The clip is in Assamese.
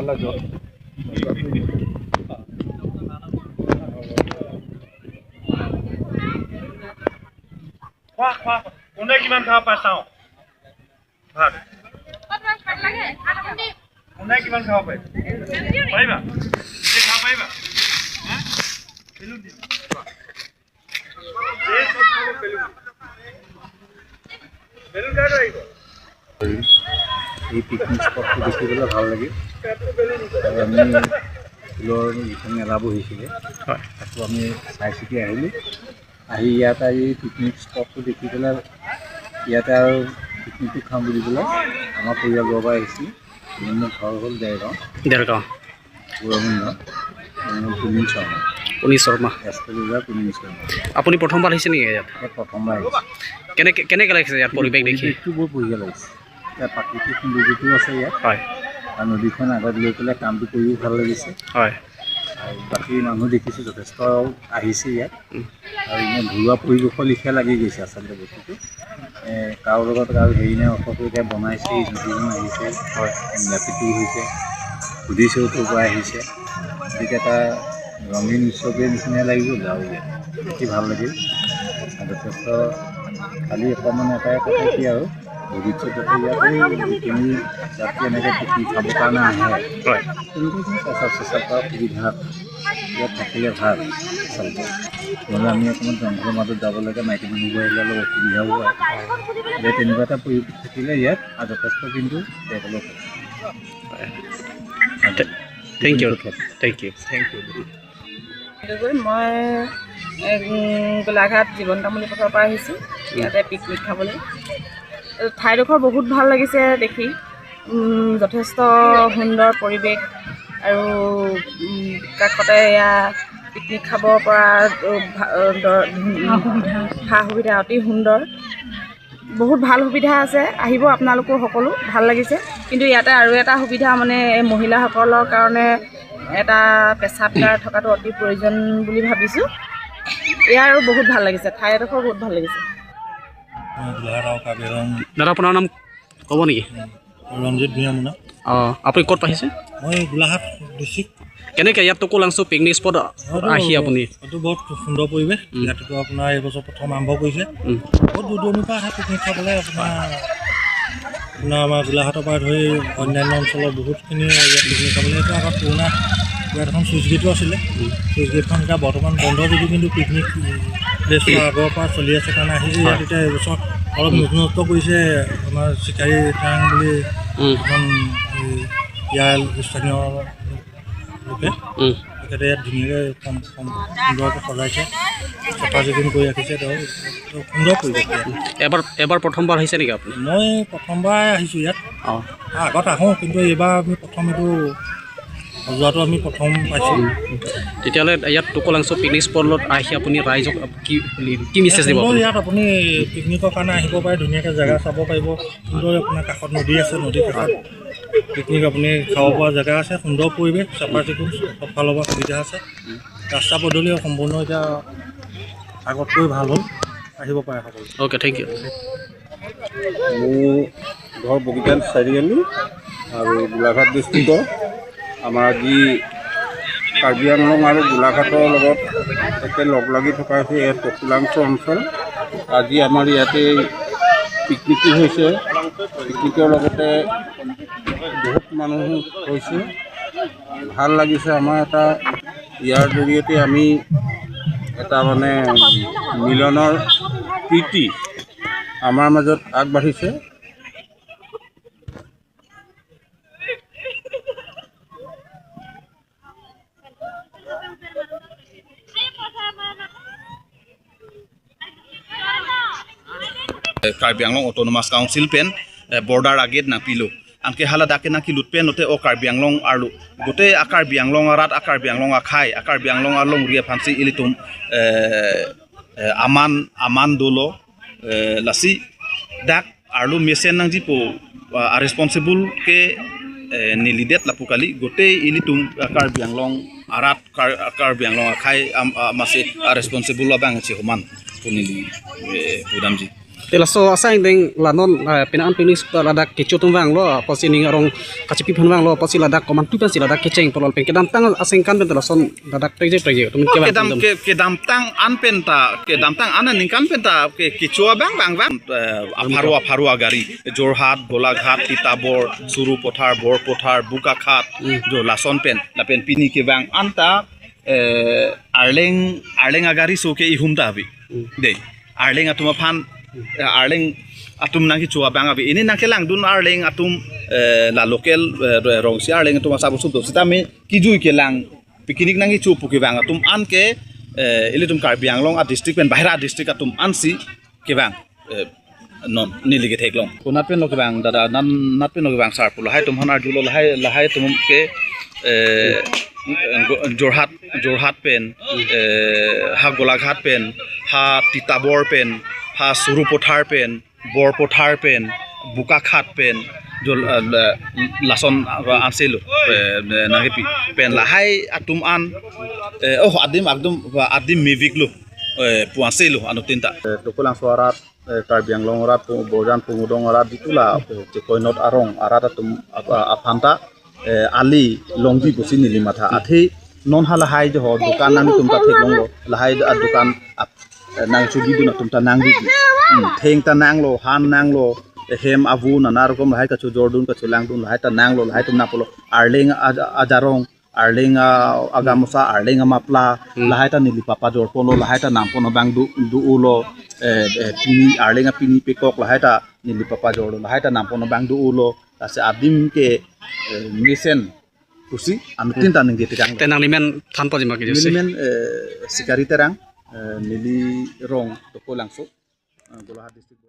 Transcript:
ঠাণ্ডা জল কোনে কিমান খাব পাৰে চাওঁ ভাত কোনে কিমান খাব পাৰে পাৰিবা খাব পাৰিবা এই পিকনিক স্পটটো দেখিবলৈ ভাল লাগে আৰু আমি ফুলৰ যিখন মেলা বহিছিলে তাতো আমি চাই চিতি আহিলোঁ আহি ইয়াত এই পিকনিক স্পটটো দেখি পেলাই ইয়াতে আৰু পিকনিকটো খাম বুলি পেলাই আমাৰ পৰিয়ালৰ পৰা আহিছিল মোৰ ঘৰ হ'ল দেৰগাঁও পুৰমুণ্ড পুনিন শৰ্মা পুনিন শৰ্মা আপুনি প্ৰথমবাৰ আহিছে নেকি ইয়াত প্ৰথমবাৰ আহিছে কেনেকৈ লাগিছে ইয়াত পৰিৱেশ দেখি বৰ বঢ়িয়া লাগিছে ইয়াত প্ৰাকৃতিক সৌন্দৰ্যটো আছে ইয়াত হয় আৰু নদীখন আগত লৈ পেলাই কামটো কৰিও ভাল লাগিছে হয় আৰু বাকী মানুহ দেখিছোঁ যথেষ্ট আহিছে ইয়াত আৰু ইমান ঘৰুৱা পৰিৱেশৰ লিখীয়া লাগি গৈছে আচলতে বস্তুটো কাৰো লগত আৰু হেৰি নাই অৰ্থটো এতিয়া বনাইছে নদীখন আহিছে হয় মিলাপ্ৰীতি হৈছে সুধিছেও ক'ৰ পৰা আহিছে গতিকে এটা ৰঙীন উৎসৱৰ নিচিনাই লাগি গ'ল আৰু ইয়াত দেখি ভাল লাগিল যথেষ্ট খালি অকণমান এটাই কথা কি আৰু ভৱিষ্যতে ইয়াতে যিখিনি যাত্ৰী এনেকৈ পিকনিক খাবৰ কাৰণে আহে হয় তেওঁলোকে পেচাব চেচাব কৰা সুবিধা ইয়াত থাকিলে ভাল আচলতে নহ'লে আমি অকণমান জংঘলৰ মাজত যাব লাগে মাইকী মানুহবোৰ আহিলে অলপ অসুবিধাও হয় এতিয়া তেনেকুৱা এটা পৰিৱেশ থাকিলে ইয়াত আৰু যথেষ্ট কিন্তু ডেভেলপ হয় থেংক ইউ মই গোলাঘাট জীৱন তামুলী পথৰ পৰা আহিছোঁ ইয়াতে পিকনিক খাবলৈ ঠাইডোখৰ বহুত ভাল লাগিছে দেখি যথেষ্ট সুন্দৰ পৰিৱেশ আৰু কাষতে এয়া পিকনিক খাব পৰা সা সুবিধা অতি সুন্দৰ বহুত ভাল সুবিধা আছে আহিব আপোনালোকো সকলো ভাল লাগিছে কিন্তু ইয়াতে আৰু এটা সুবিধা মানে মহিলাসকলৰ কাৰণে এটা পেচাবগাৰ থকাটো অতি প্ৰয়োজন বুলি ভাবিছোঁ এয়া আৰু বহুত ভাল লাগিছে ঠাইডোখৰ বহুত ভাল লাগিছে দাদা আপোনাৰ নাম ক'ব নেকি ৰঞ্জিত ভূঞামুনা অঁ আপুনি ক'ত পাইছে মই গোলাঘাট ডিষ্ট্ৰিক্ট কেনেকৈ ইয়াত টকৌলাংচু পিকনিক স্পট আহি আপুনি এইটো বহুত সুন্দৰ পৰিৱেশ ইয়াততো আপোনাৰ এইবছৰ প্ৰথম আৰম্ভ কৰিছে বহুত দূৰ দূৰণিৰ পৰা আহে পিকনিক খাবলৈ আপোনাৰ আমাৰ গোলাঘাটৰ পৰা ধৰি অন্যান্য অঞ্চলৰ বহুতখিনি ইয়াত পিকনিক খাবলৈ এইটো আগত পুৰণা ইয়াত এখন চুইচ গেটো আছিলে চুইচ গেটখন এতিয়া বৰ্তমান বন্ধ যদিও কিন্তু পিকনিক প্লেচটো আগৰ পৰা চলি আছে কাৰণে আহিছে ইয়াত এতিয়া এইবছৰ অলপ নতুনত্ব কৰিছে আমাৰ চিকাৰী টাং বুলি এখন ইয়াৰ স্থানীয় লোকে তেখেতে ইয়াত ধুনীয়াকৈ সুন্দৰকৈ সজাইছে চাফা চিকুণ কৰি ৰাখিছে তেওঁ সুন্দৰ পৰিৱেশ এবাৰ প্ৰথমবাৰ আহিছে নেকি আপুনি মই প্ৰথমবাৰ আহিছোঁ ইয়াত অঁ আগত আহোঁ কিন্তু এইবাৰ আমি প্ৰথম এইটো যোৱাটো আমি প্ৰথম পাইছোঁ তেতিয়াহ'লে ইয়াত টকৌলাংচু পিকনিক স্পটত আহি আপুনি ৰাইজক কি মেছেজ দিব ইয়াত আপুনি পিকনিকৰ কাৰণে আহিব পাৰে ধুনীয়াকৈ জেগা চাব পাৰিব সুন্দৰ আপোনাৰ কাষত নদী আছে নদীৰ কাষত পিকনিক আপুনি খাব পৰা জেগা আছে সুন্দৰ পৰিৱেশ চাফা চিকুণ চবফালৰ পৰা সুবিধা আছে ৰাস্তা পদূলি সম্পূৰ্ণ এতিয়া আগতকৈ ভাল হ'ল আহিব পাৰে সকলো অ'কে থেংক ইউ মোৰ ঘৰ বগীজান চাৰিআলি আৰু গোলাঘাট ডিষ্ট্ৰিক্টৰ আমাৰ আজি কাৰ্বি আংলং আৰু গোলাঘাটৰ লগত একে লগ লাগি থকা হৈছে ইয়াত টকৌলাংচু অঞ্চল আজি আমাৰ ইয়াতে পিকনিকো হৈছে পিকনিকৰ লগতে বহুত মানুহ হৈছে ভাল লাগিছে আমাৰ এটা ইয়াৰ জৰিয়তে আমি এটা মানে মিলনৰ প্ৰীতি আমাৰ মাজত আগবাঢ়িছে Karbi Anglong Autonomous Council pen border aged na pilo anke hala dake na kilut pen note o Karbi Anglong arlu gote Karbi Anglong arat Karbi Anglong akhai Karbi Anglong arlong ria phansi ilitum aman dolo lasi dak arlu mesen nang jipo responsible ke nilidet lapukali gote ilitum Karbi Anglong arat Karbi Anglong akhai masih responsible abang si human punili pudamji Tela so asang deng lanon pinaan pinis ladak kecutung wang lo pasi ning arong kacipi pun wang lo pasi ladak koman tu pasi ladak keceng polol pen kedam tang asing kan pen tela son ladak teje tum ke dam tang an penta ke dam tang an ning kan penta ke kicua bang apharua gari Jorhat Golaghat Titabor Suru Pothar Bor Pothar Bukakhat jo lason pen la pen pini ke bang anta arleng agari so ke ihumda bi de arleng atuma phan arleng atum nang chua bang abi ini nang kelang dun arleng atum la local rongsi arleng atuma sabu sub sita me kijui kelang picnic nang chu puki bang atum an ke ile tum Karbi Anglong a district pen bahira district atum ansi ke bang non nilige theklong kunat pen lok bang dada nan nat pen lok bang sar pul hai tum hanar julo lahai tum ke Jorhat pen ha Golaghat pen ha Titabor pen ha Suru Pothar pen Bor Pothar pen Bukakhat pen jo lason anselo nahepi pen lahai atum an adim mivik lo puaselo anu tinta Tukulang suarat Karbi Anglong orat Bojan Pungudong orat ditula Cekoinot Arong arat atum apanta ali longji busi nilimata athi non hala hai jo dukan nang tumta theklong lo lahai dukan nang chugi dun tumta nang di theng ta nang lo han nang lo hem avu nanar kom lahai ka chu jordun ka chulang dun lahai ta nang lo lahai tum na polo arling ajarong arling agamusa arling mapla lahai ta nili papa jor polo lahai ta nam pono bang du ulo pini arling pini pekok lahai ta nili papa jor lahai ta nam pono bang du ulo ase adim ke misen kusi anu tinta ngi tikang tenang limen tanpa jema ke jose limen sikari terang nili rong toko langso Golaghat district